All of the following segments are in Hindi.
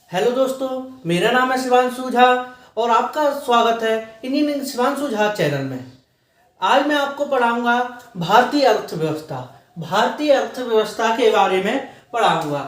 हेलो दोस्तों, मेरा नाम है शिवांशु झा और आपका स्वागत है इंडियन शिवांशु झा चैनल में। आज मैं आपको पढ़ाऊंगा भारतीय अर्थव्यवस्था। भारतीय अर्थव्यवस्था के बारे में पढ़ाऊंगा।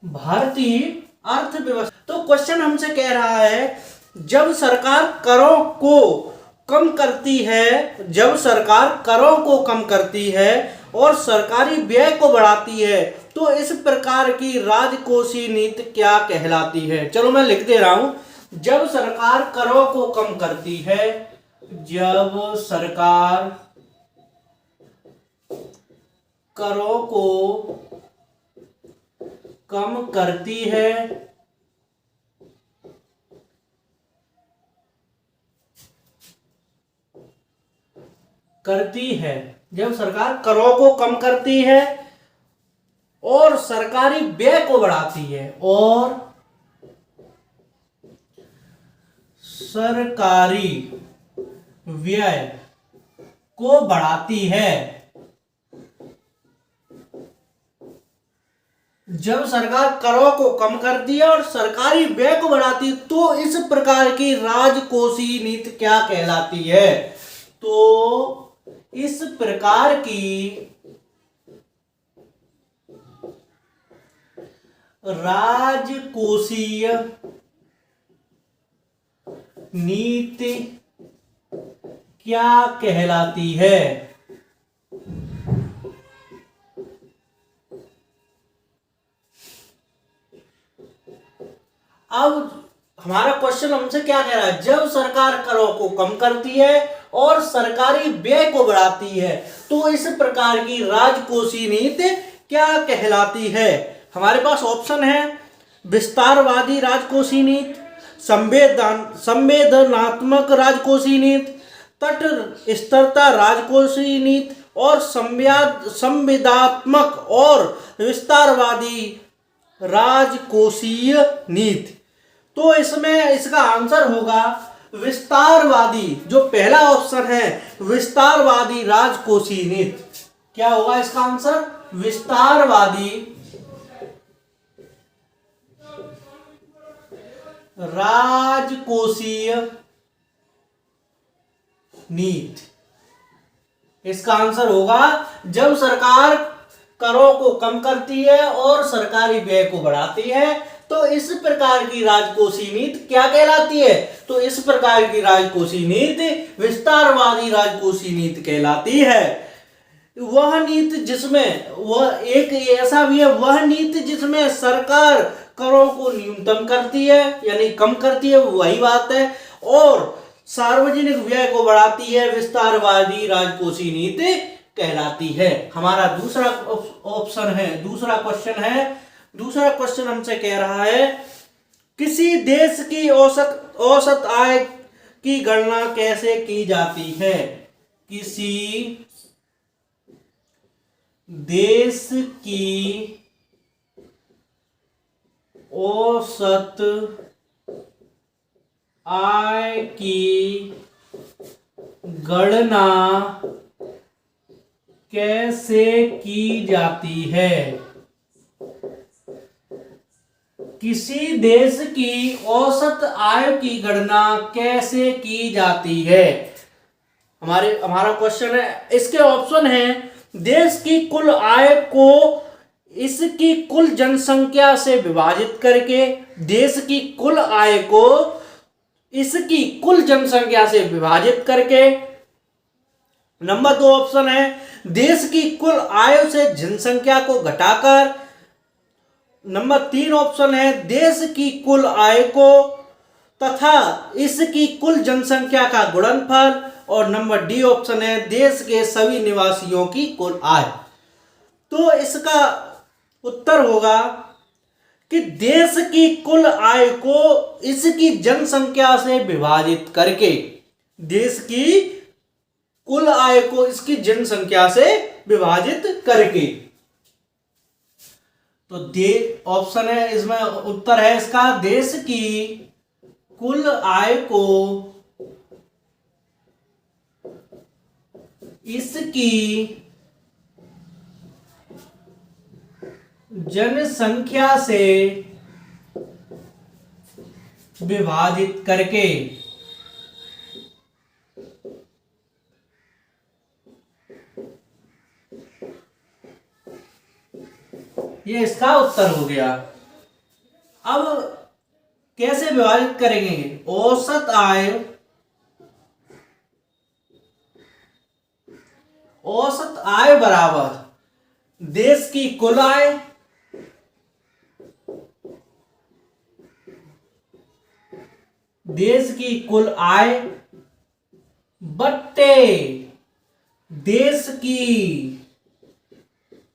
भारतीय अर्थव्यवस्था। तो क्वेश्चन हमसे कह रहा है, जब सरकार करों को कम करती है, जब सरकार करों को कम करती है और सरकारी व्यय को बढ़ाती है तो इस प्रकार की राजकोषीय नीति क्या कहलाती है। चलो मैं लिख दे रहा हूं। जब सरकार करों को कम करती है, जब सरकार करों को कम करती है जब सरकार करों को कम करती है और सरकारी व्यय को बढ़ाती है सरकारी व्यय को बढ़ाती है, जब सरकार करों को कम करती है और सरकारी व्यय को बढ़ाती है तो इस प्रकार की राजकोषीय नीति क्या कहलाती है। तो इस प्रकार की राजकोषीय नीति क्या कहलाती है। अब हमारा क्वेश्चन हमसे क्या कह रहा है, जब सरकार करों को कम करती है और सरकारी व्यय को बढ़ाती है तो इस प्रकार की राजकोषीय नीति क्या कहलाती है। हमारे पास ऑप्शन है, विस्तारवादी राजकोषीय नीति, संवेदनात्मक राजकोषीय नीति, तट स्थिरता राजकोषीय नीति और संवेदात्मक और विस्तारवादी राजकोषीय नीति। तो इसमें इसका आंसर होगा विस्तारवादी, जो पहला ऑप्शन है विस्तारवादी राजकोषीय नीति। क्या होगा इसका आंसर? विस्तारवादी राजकोषीय नीति। इसका आंसर होगा जब सरकार करों को कम करती है और सरकारी व्यय को बढ़ाती है तो इस प्रकार की राजकोषीय नीति क्या कहलाती है। तो इस प्रकार की राजकोषीय नीति विस्तारवादी राजकोषीय नीति कहलाती है। वह नीति जिसमें वह एक ऐसा भी है, वह नीति जिसमें सरकार करों को न्यूनतम करती है यानी कम करती है, वही बात है, और सार्वजनिक व्यय को बढ़ाती है, विस्तारवादी राजकोषीय नीति कहलाती है। हमारा दूसरा ऑप्शन है, दूसरा क्वेश्चन है। दूसरा क्वेश्चन हमसे कह रहा है, किसी देश की औसत आय की गणना कैसे की जाती है। किसी देश की औसत आय की गणना कैसे की जाती है। किसी देश की औसत आय की गणना कैसे की जाती है। हमारा क्वेश्चन है, इसके ऑप्शन है, देश की कुल आय को इसकी कुल जनसंख्या से विभाजित करके, देश की कुल आय को इसकी कुल जनसंख्या से विभाजित करके। नंबर 2 ऑप्शन है, देश की कुल आय से जनसंख्या को घटाकर। नंबर 3 ऑप्शन है, देश की कुल आय को तथा इसकी कुल जनसंख्या का गुणनफल। और नंबर डी ऑप्शन है, देश के सभी निवासियों की कुल आय। तो इसका उत्तर होगा कि देश की कुल आय को इसकी जनसंख्या से विभाजित करके, देश की कुल आय को इसकी जनसंख्या से विभाजित करके। तो दे ऑप्शन है, इसमें उत्तर है इसका, देश की कुल आय को इसकी जनसंख्या से विभाजित करके। ये इसका उत्तर हो गया। अब कैसे विभाजित करेंगे? औसत आय बराबर देश की कुल आय बट्टे देश की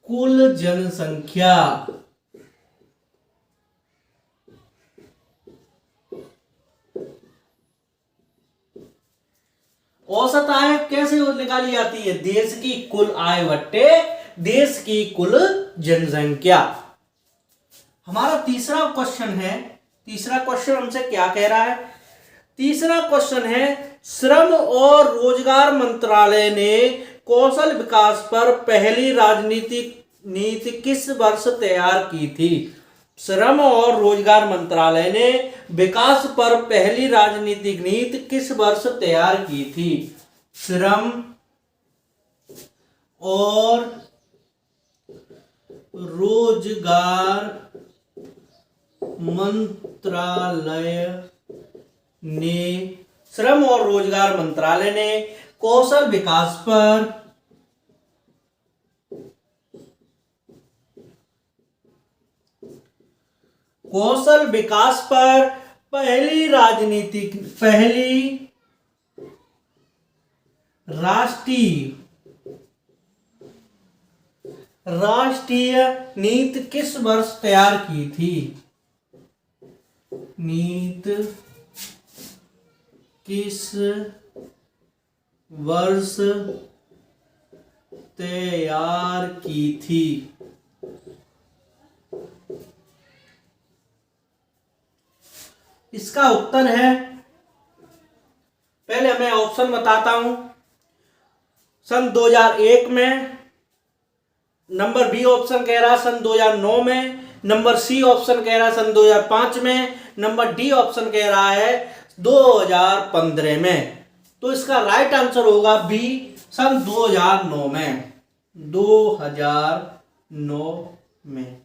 कुल जनसंख्या। औसत आय कैसे निकाली जाती है? देश की कुल आय बट्टे देश की कुल जनसंख्या। हमारा तीसरा क्वेश्चन है। तीसरा क्वेश्चन हमसे क्या कह रहा है? तीसरा क्वेश्चन है, श्रम और रोजगार मंत्रालय ने कौशल विकास पर पहली राजनीतिक नीति किस वर्ष तैयार की थी? श्रम और रोजगार मंत्रालय ने विकास पर पहली राजनीतिक नीति किस वर्ष तैयार की थी? श्रम और रोजगार मंत्रालय ने कौशल विकास पर पहली राष्ट्रीय नीति किस वर्ष तैयार की थी? नीति किस वर्ष तैयार की थी? इसका उत्तर है, पहले मैं ऑप्शन बताता हूं। सन 2001 में, नंबर बी ऑप्शन कह रहा है सन 2009 में, नंबर सी ऑप्शन कह रहा है सन 2005 में, नंबर डी ऑप्शन कह रहा है 2015 में। तो इसका राइट आंसर होगा बी, सन 2009 में। 2009 में,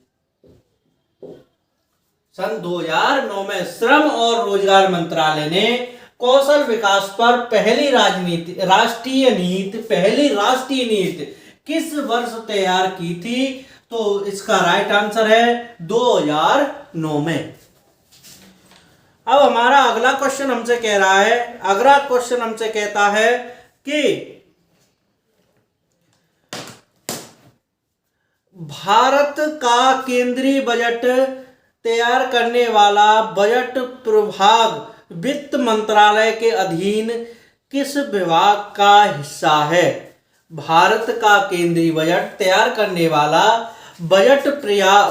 सन 2009 में श्रम और रोजगार मंत्रालय ने कौशल विकास पर पहली राष्ट्रीय नीति किस वर्ष तैयार की थी? तो इसका राइट आंसर है 2009 में। अब हमारा अगला क्वेश्चन हमसे कह रहा है, अगला क्वेश्चन हमसे कहता है कि भारत का केंद्रीय बजट तैयार करने वाला बजट प्रभाग वित्त मंत्रालय के अधीन किस विभाग का हिस्सा है? भारत का केंद्रीय बजट तैयार करने वाला बजट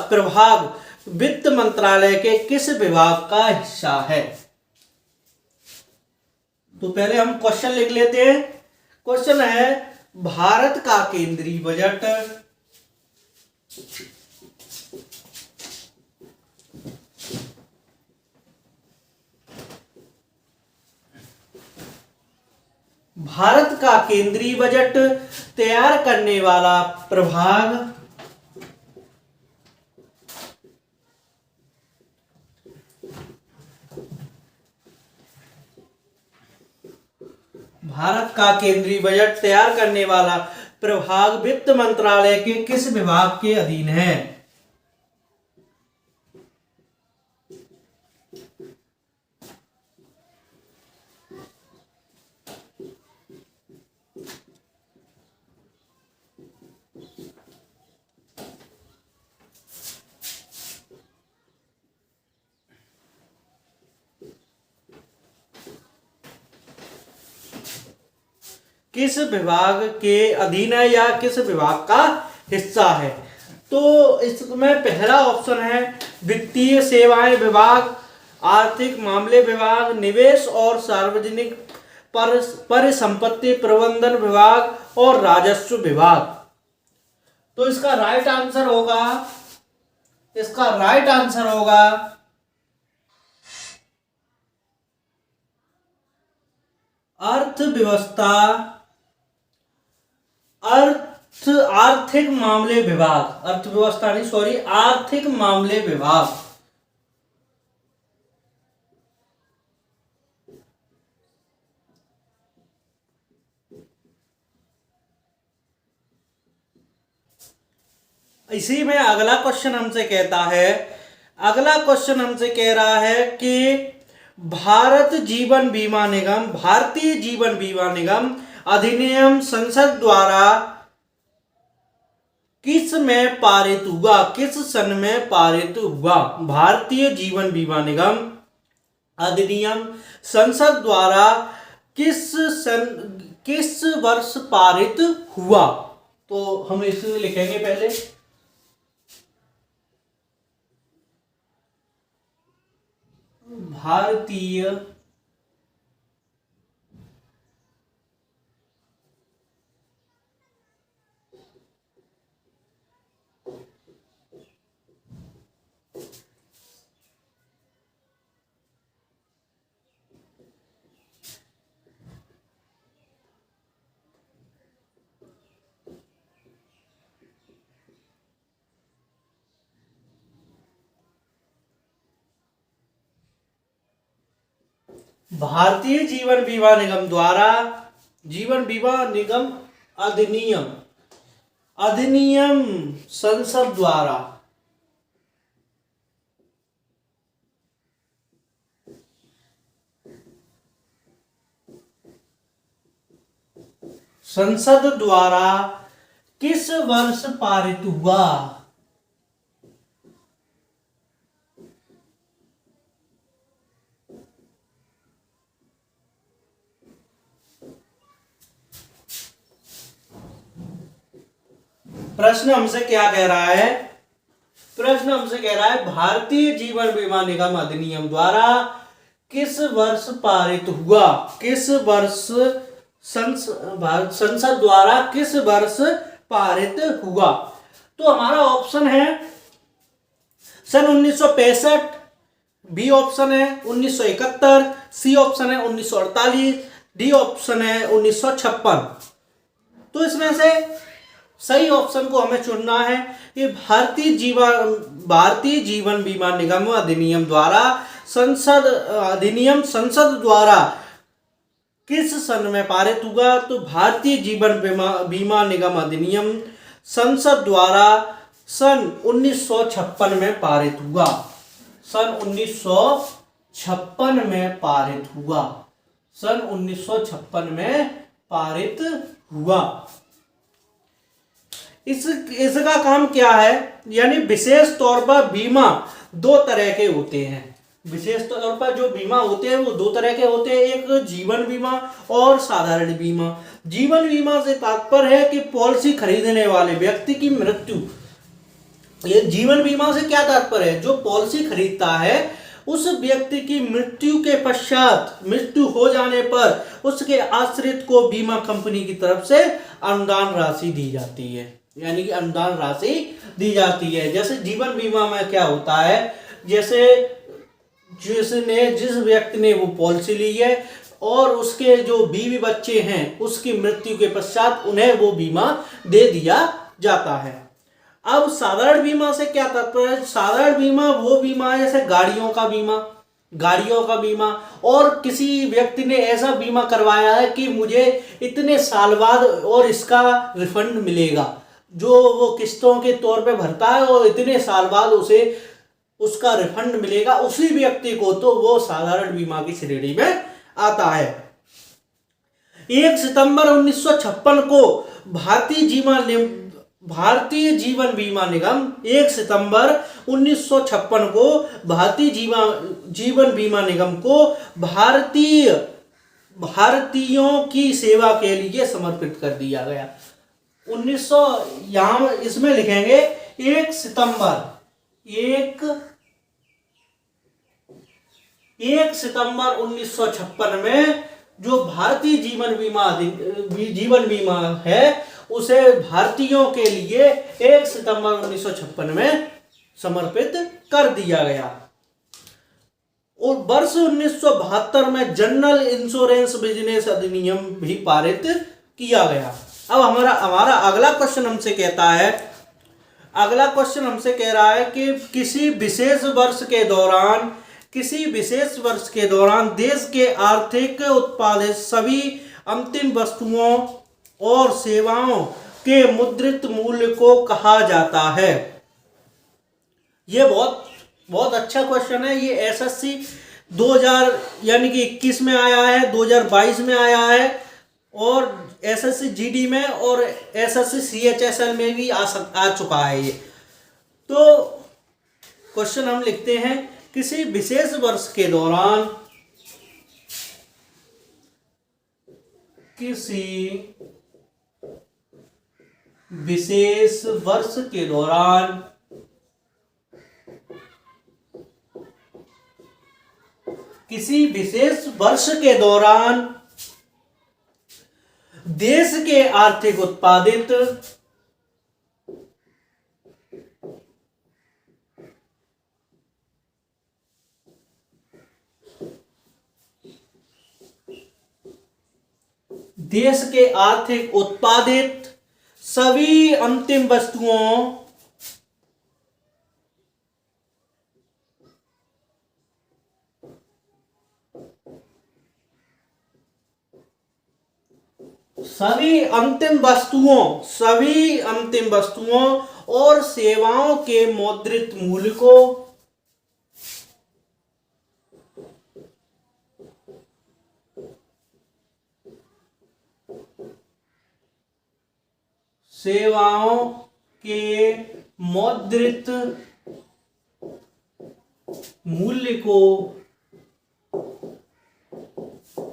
प्रभाग वित्त मंत्रालय के किस विभाग का हिस्सा है? तो पहले हम क्वेश्चन लिख लेते हैं। क्वेश्चन है, भारत का केंद्रीय बजट तैयार करने वाला प्रभाग वित्त मंत्रालय के किस विभाग के अधीन है? किस विभाग के अधीन है या किस विभाग का हिस्सा है? तो इसमें पहला ऑप्शन है वित्तीय सेवाएं विभाग, आर्थिक मामले विभाग, निवेश और सार्वजनिक परिसंपत्ति प्रबंधन विभाग और राजस्व विभाग। तो इसका राइट आंसर होगा, इसका राइट आंसर होगा अर्थव्यवस्था, आर्थिक मामले विभाग, अर्थव्यवस्था नहीं सॉरी, आर्थिक मामले विभाग। इसी में अगला क्वेश्चन हमसे कहता है, अगला क्वेश्चन हमसे कह रहा है कि भारत जीवन बीमा निगम, भारतीय जीवन बीमा निगम अधिनियम संसद द्वारा किस में पारित हुआ, किस सन में पारित हुआ? भारतीय जीवन बीमा निगम अधिनियम संसद द्वारा किस वर्ष पारित हुआ? तो हम इसे लिखेंगे पहले, भारतीय भारतीय जीवन बीमा निगम द्वारा, जीवन बीमा निगम अधिनियम, अधिनियम संसद द्वारा संसद द्वारा किस वर्ष पारित हुआ? प्रश्न हमसे क्या कह रहा है? प्रश्न हमसे कह रहा है भारतीय जीवन बीमा निगम अधिनियम द्वारा किस वर्ष पारित हुआ, किस वर्ष संसद द्वारा किस वर्ष पारित हुआ? तो हमारा ऑप्शन है सन 1965, बी ऑप्शन है 1971, सी ऑप्शन है 1948, डी ऑप्शन है 1956। तो इसमें से सही ऑप्शन को हमें चुनना है कि भारतीय जीवन बीमा निगम अधिनियम द्वारा संसद द्वारा किस सन में पारित हुआ? तो भारतीय जीवन बीमा निगम अधिनियम संसद द्वारा सन 1956 में पारित हुआ, सन 1956 में पारित हुआ, सन 1956 में पारित हुआ। इसका काम क्या है? यानी विशेष तौर पर बीमा दो तरह के होते हैं, विशेष तौर पर जो बीमा होते हैं वो दो तरह के होते हैं, एक जीवन बीमा और साधारण बीमा। जीवन बीमा से तात्पर्य है कि पॉलिसी खरीदने वाले व्यक्ति की मृत्यु, ये जीवन बीमा से क्या तात्पर्य है? जो पॉलिसी खरीदता है उस व्यक्ति की मृत्यु के पश्चात, मृत्यु हो जाने पर उसके आश्रित को बीमा कंपनी की तरफ से अनुदान राशि दी जाती है, यानी कि अनुदान राशि दी जाती है। जैसे जीवन बीमा में क्या होता है, जैसे जिस व्यक्ति ने वो पॉलिसी ली है और उसके जो बीवी बच्चे हैं उसकी मृत्यु के पश्चात उन्हें वो बीमा दे दिया जाता है। अब साधारण बीमा से क्या तात्पर्य है? साधारण बीमा वो बीमा है जैसे गाड़ियों का बीमा, और किसी व्यक्ति ने ऐसा बीमा करवाया है कि मुझे इतने साल बाद और इसका रिफंड मिलेगा, जो वो किस्तों के तौर पे भरता है और इतने साल बाद उसे उसका रिफंड मिलेगा, उसी व्यक्ति को तो वो साधारण बीमा की श्रेणी में आता है। 1 सितंबर 1956 को भारतीय जीवन बीमा निगम 1 सितंबर 1956 को भारतीय जीवन बीमा निगम को भारतीयों की सेवा के लिए समर्पित कर दिया गया। 1900 यहां इसमें लिखेंगे 1 सितंबर 1956 में जो भारतीय जीवन बीमा है उसे भारतीयों के लिए 1 सितंबर 1956 में समर्पित कर दिया गया। और वर्ष 1972 में जनरल इंश्योरेंस बिजनेस अधिनियम भी पारित किया गया। अब हमारा अगला क्वेश्चन हमसे कह रहा है कि किसी विशेष वर्ष के दौरान देश के आर्थिक उत्पादित सभी अंतिम वस्तुओं और सेवाओं के मुद्रित मूल्य को कहा जाता है। ये बहुत अच्छा क्वेश्चन है। ये एसएससी 2000 यानी कि 21 में आया है, 2022 में आया है, और एसएससी जीडी में और एसएससी सीएचएसएल में भी आ चुका है ये। तो क्वेश्चन हम लिखते हैं, किसी विशेष वर्ष के दौरान देश के आर्थिक उत्पादित सभी अंतिम वस्तुओं सभी अंतिम वस्तुओं और सेवाओं के मौद्रिक मूल्य को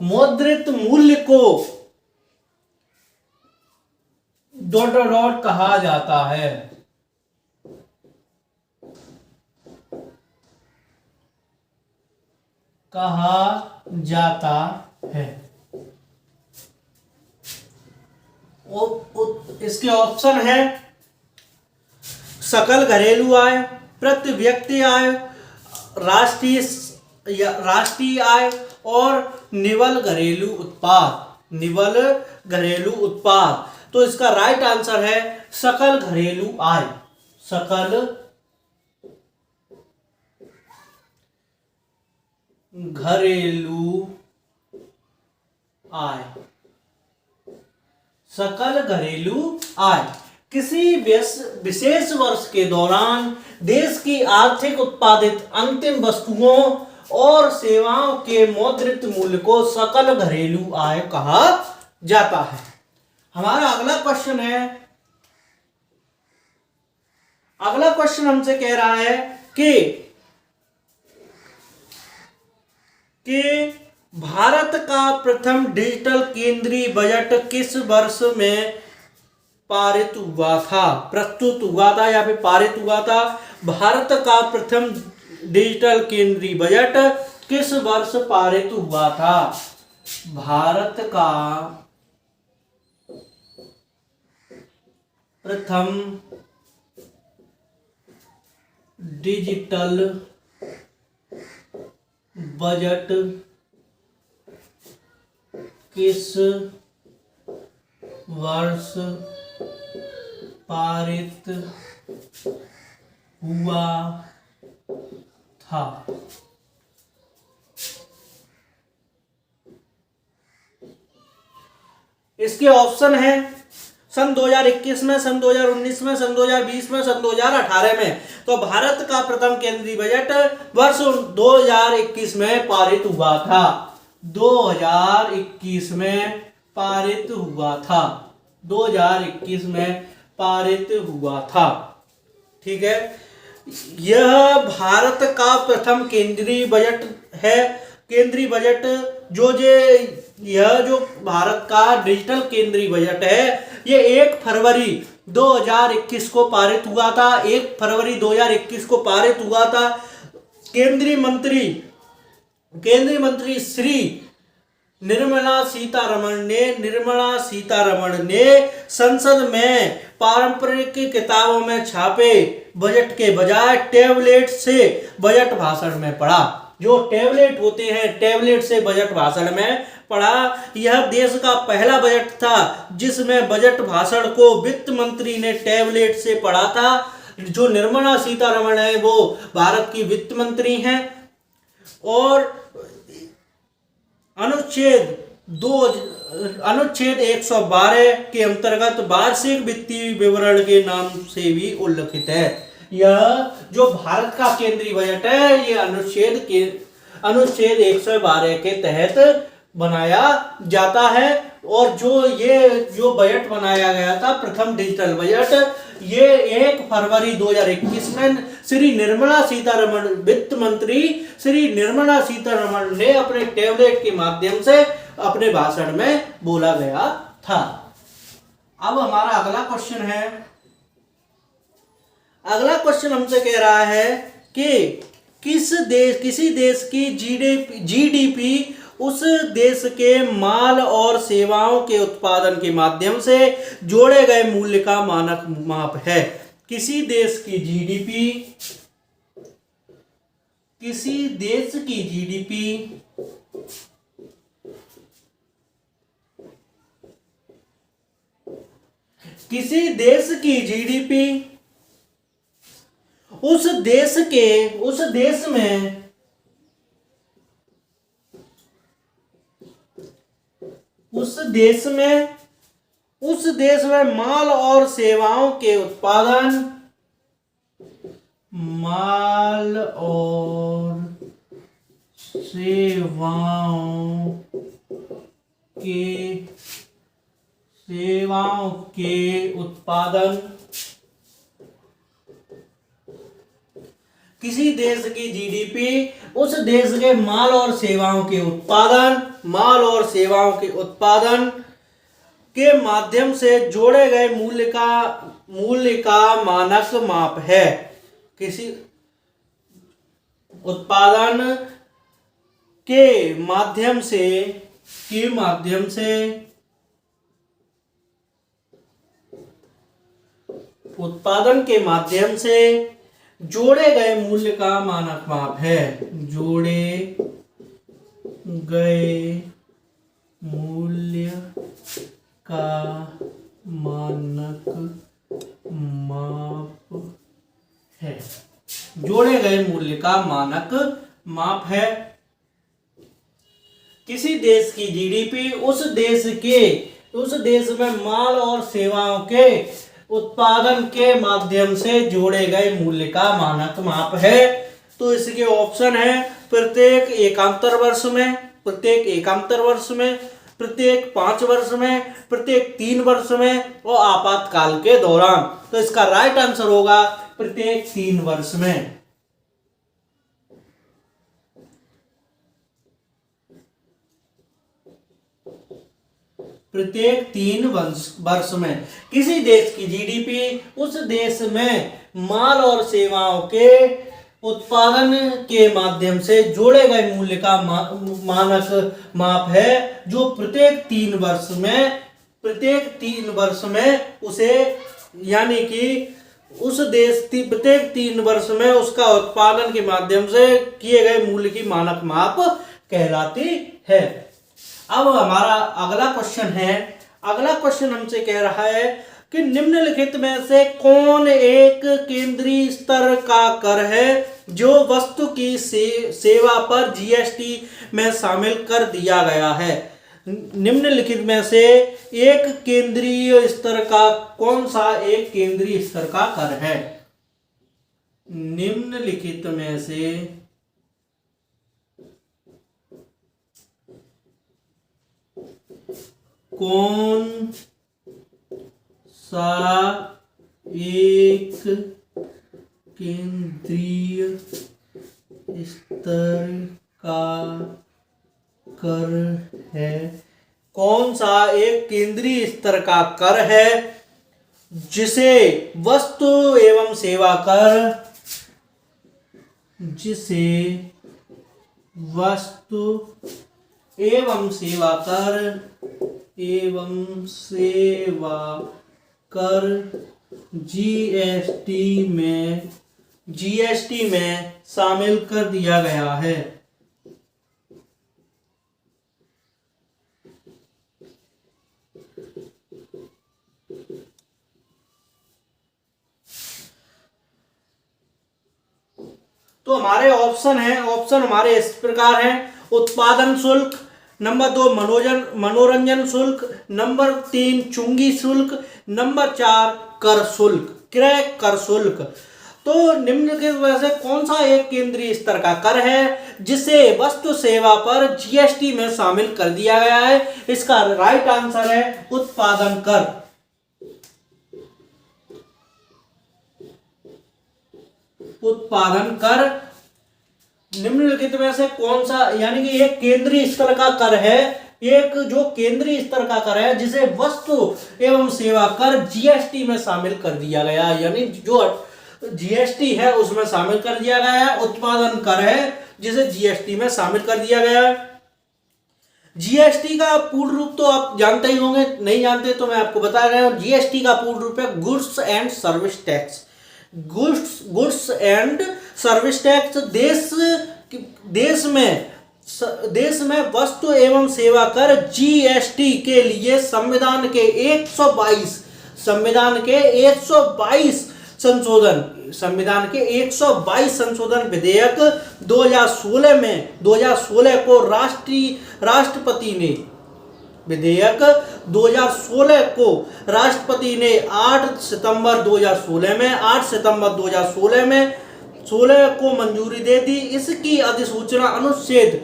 मौद्रिक मूल्य को डॉट कहा जाता है। इसके ऑप्शन है सकल घरेलू आय, प्रति व्यक्ति आय, राष्ट्रीय आय और निवल घरेलू उत्पाद। तो इसका राइट आंसर है सकल घरेलू आय। सकल घरेलू आय किसी विशेष वर्ष के दौरान देश की आर्थिक उत्पादित अंतिम वस्तुओं और सेवाओं के मौद्रिक मूल्य को सकल घरेलू आय कहा जाता है। हमारा अगला क्वेश्चन हमसे कह रहा है कि भारत का प्रथम डिजिटल केंद्रीय बजट किस वर्ष में पारित हुआ था? प्रस्तुत हुआ था या फिर पारित हुआ था। भारत का प्रथम डिजिटल केंद्रीय बजट किस वर्ष पारित हुआ था? भारत का प्रथम डिजिटल बजट किस वर्ष पारित हुआ था? इसके ऑप्शन है सन 2021 में, सन 2019 में, सन 2020 में, सन 2018 में। तो भारत का प्रथम केंद्रीय बजट वर्ष 2021 में पारित हुआ था। 2021 में पारित हुआ था। 2021 में पारित हुआ था। ठीक है, यह भारत का प्रथम केंद्रीय बजट है। केंद्रीय बजट यह जो भारत का डिजिटल केंद्रीय बजट है, ये 1 फरवरी 2021 को पारित हुआ था। 1 फरवरी 2021 को पारित हुआ था। केंद्रीय मंत्री श्री निर्मला सीतारमण ने संसद में पारंपरिक किताबों में छापे बजट के बजाय टैबलेट से बजट भाषण में पढ़ा। जो टैबलेट होते हैं, टैबलेट से बजट भाषण में पढ़ा। यह देश का पहला बजट था जिसमें बजट भाषण को वित्त मंत्री ने टैबलेट से पढ़ा था। जो निर्मला सीतारमण है वो भारत की वित्त मंत्री हैं और अनुच्छेद 112 के अंतर्गत वार्षिक वित्तीय विवरण के नाम से भी उल्लिखित है। यह जो भारत का केंद्रीय बजट है ये अनुच्छेद 112 के तहत बनाया जाता है। और जो बजट बनाया गया था प्रथम डिजिटल बजट, ये 1 फरवरी 2021 में श्री निर्मला सीतारमण वित्त मंत्री श्री निर्मला सीतारमण ने अपने टैबलेट के माध्यम से अपने भाषण में बोला गया था। अब हमारा अगला क्वेश्चन है। अगला क्वेश्चन हमसे कह रहा है कि किसी देश की जीडीपी उस देश के माल और सेवाओं के उत्पादन के माध्यम से जोड़े गए मूल्य का मानक माप है। किसी देश की जीडीपी किसी देश की जीडीपी उस देश में माल और सेवाओं के उत्पादन किसी देश की जीडीपी उस देश के माल और सेवाओं के उत्पादन के माध्यम से जोड़े गए मूल्य का मानक माप है। किसी उत्पादन के माध्यम से जोड़े गए मूल्य का मानक माप है। जोड़े गए मूल्य का मानक माप है। जोड़े गए मूल्य का मानक माप है। किसी देश की जीडीपी उस देश में माल और सेवाओं के उत्पादन के माध्यम से जोड़े गए मूल्य का मानक माप है। तो इसके ऑप्शन है प्रत्येक एकांतर वर्ष में, प्रत्येक 5 वर्ष में, प्रत्येक 3 वर्ष में और आपातकाल के दौरान। तो इसका राइट आंसर होगा प्रत्येक 3 वर्ष में। प्रत्येक 3 वर्ष में किसी देश की जीडीपी उस देश में माल और सेवाओं के उत्पादन के माध्यम से जोड़े गए मूल्य का मानक माप है। जो प्रत्येक 3 वर्ष में उसे यानी कि प्रत्येक 3 वर्ष में उसका उत्पादन के माध्यम से किए गए मूल्य की मानक माप कहलाती है। अब हमारा अगला क्वेश्चन है। अगला क्वेश्चन हमसे कह रहा है कि निम्नलिखित में से कौन एक केंद्रीय स्तर का कर है जो वस्तु की सेवा पर जीएसटी में शामिल कर दिया गया है। निम्नलिखित में से एक केंद्रीय स्तर का कौन सा एक केंद्रीय स्तर का कर है। निम्नलिखित में से कौन सा एक केंद्रीय स्तर का कर है। कौन सा एक केंद्रीय स्तर का कर है जिसे वस्तु एवं सेवा कर एवं सेवा कर जीएसटी में शामिल कर दिया गया है। तो हमारे ऑप्शन हमारे इस प्रकार हैं। उत्पादन शुल्क, नंबर 2 मनोरंजन शुल्क, नंबर 3 चुंगी शुल्क, नंबर 4 कर शुल्क, क्रय कर शुल्क। तो निम्नलिखित में से कौन सा एक केंद्रीय स्तर का कर है जिसे वस्तु सेवा पर जीएसटी में शामिल कर दिया गया है? इसका राइट आंसर है उत्पादन कर। उत्पादन कर निम्नलिखित में से कौन सा, यानी कि एक केंद्रीय स्तर का कर है, एक जो केंद्रीय स्तर का कर है जिसे वस्तु एवं सेवा कर जीएसटी में शामिल कर दिया गया, यानी जो जीएसटी है उसमें शामिल कर दिया गया है। उत्पादन कर है जिसे जीएसटी में शामिल कर दिया गया है। जीएसटी का पूर्ण रूप तो आप जानते ही होंगे, नहीं जानते तो मैं आपको बता रहा हूं। जीएसटी का पूर्ण रूप है goods and service tax. Goods and service tax देश में वस्तु एवं सेवा कर जीएसटी के लिए संविधान के 122 संशोधन विधेयक 2016 को राष्ट्रपति ने विधेयक 2016 को राष्ट्रपति ने 8 सितंबर 2016 को मंजूरी दे दी। इसकी अधिसूचना अनुच्छेद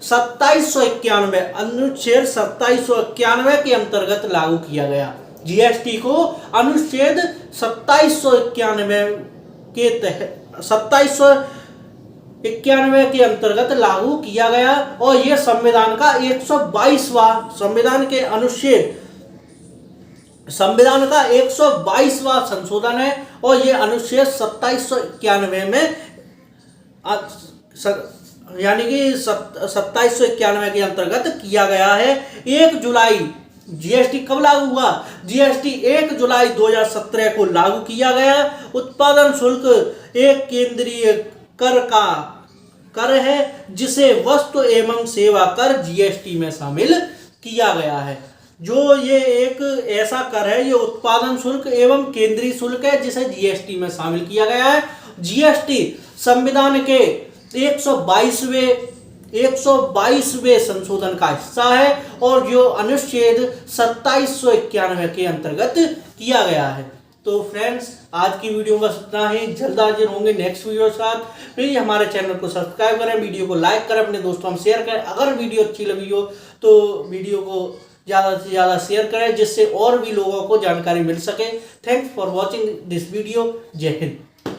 2791 के अंतर्गत लागू किया गया। जीएसटी को अनुच्छेद 2791 के अंतर्गत लागू किया गया और यह संविधान का 122वां संविधान का 122वां संशोधन है और यह अनुच्छेद 2791 में यानी कि 2791 के अंतर्गत किया गया है। 1 जुलाई जीएसटी कब लागू हुआ? जीएसटी 1 जुलाई 2017 को लागू किया गया। उत्पादन शुल्क एक केंद्रीय कर है जिसे वस्तु एवं सेवा कर जीएसटी में शामिल किया गया है। जो ये एक ऐसा कर है, ये उत्पादन शुल्क एवं केंद्रीय शुल्क है जिसे जीएसटी में शामिल किया गया है। जीएसटी संविधान के 122वें संशोधन का हिस्सा है और जो अनुच्छेद 2791 के अंतर्गत किया गया है। तो फ्रेंड्स, आज की वीडियो में बस इतना ही। जल्द हाजिर होंगे नेक्स्ट वीडियो के साथ। प्लीज हमारे चैनल को सब्सक्राइब करें, वीडियो को लाइक करें, अपने दोस्तों में शेयर करें। अगर वीडियो अच्छी लगी हो तो वीडियो को ज़्यादा से ज़्यादा शेयर करें जिससे और भी लोगों को जानकारी मिल सके। Thanks for watching this video. जय हिंद।